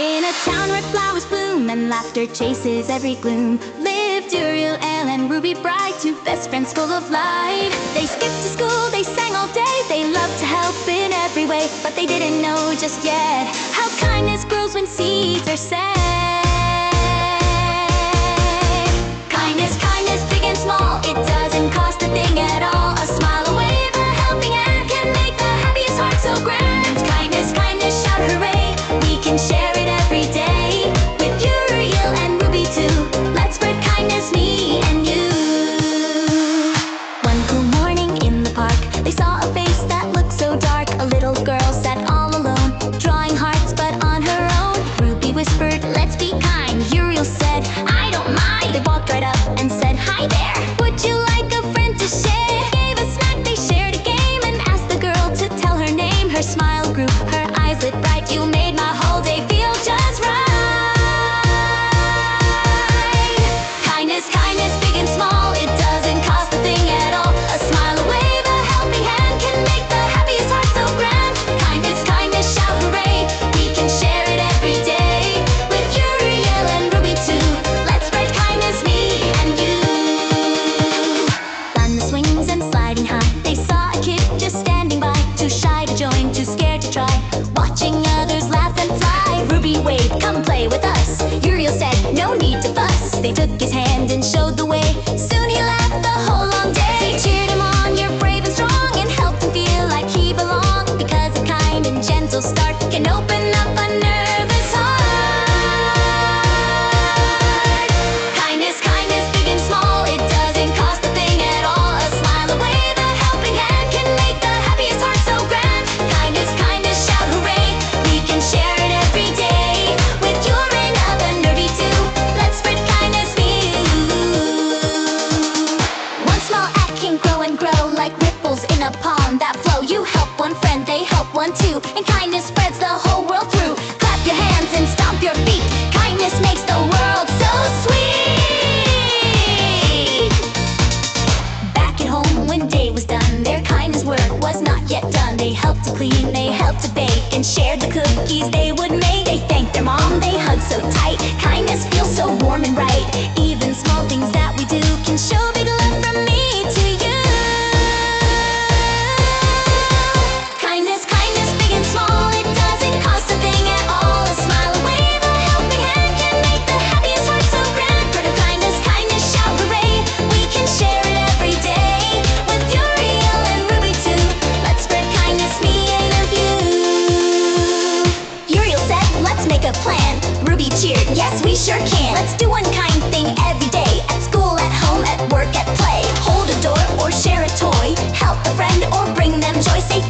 In a town where flowers bloom and laughter chases every gloom, lived Uriel and Ruby, bright, two best friends full of life. They skipped to school, they sang all day, they loved to help in every way, but they didn't know just yet how kindness grows when seeds are set. Kindness, kindness, big and small, it doesn't cost a thing at all. A smile, a wave, a helping hand can make the happiest heart so grand. Kindness, kindness, shout hooray, we can share it every day. With Uriel and Ruby too, let's spread kindness, me and you. One cool morning in the park, they saw a face that looked so dark. A little girl sat all alone, drawing hearts but on her own. Ruby whispered, let's be kind. Uriel said, I don't mind. They walked right up and said, hi there, would you like a friend to share? Gave a snack, they shared a game, and asked the girl to tell her name. Her smile grew, her eyes lit bright. You made my whole day feel just right. Kindness, kindness, big and small, it doesn't cost a thing at all. A smile, a wave, a helping hand can make the happiest heart so grand. Kindness, kindness, shout hooray, we can share it every day. With Uriel and Ruby too, let's spread kindness, me and you. On the swings and sliding high, they saw a kid just standing by, too shy to join, too scared to try, watching others laugh and fly. Ruby waved, come play with us. Uriel said, no need to fuss. They took his hand and showed the way. Soon he laughed the whole long day. They cheered him on, you're brave and strong, and helped him feel like he belonged, because a kind and gentle start can open up a nervous heart. Kindness, kindness, big and small, it doesn't cost a thing at all. A smile, a wave, a helping hand can make the happiest heart so grand. Kindness, kindness, shout hooray, we can share it every day. With Uriel and Ruby too, let's spread kindness, me and you. One small act can grow and grow like ripples in a pond that flow. You help one friend, they help one too, and kindness spreads the whole world through. Clap your hands and stomp your feet, kindness makes the world so sweet. Back at home when day was done, their kindness work was not yet done. They helped to clean, they helped to bake, and shared the cookies they would make. They thanked their mom, they hugged so tight. Kindness feels so warm and right. Even small things that we do can show big love from me to you. Kindness, kindness, big and small, it doesn't cost a thing at all. A smile, a wave, a helping hand can make the happiest heart so grand. For the kindness, kindness, shout hooray, we can share it every day. With Uriel and Ruby too, let's spread kindness, me and you. Uriel said, let's make a plan. Ruby cheered, yes we sure can. Let's do one kind thing every day. At school, at home, at work, at play. Hold a door or share a toy. Help a friend or bring them joy. Say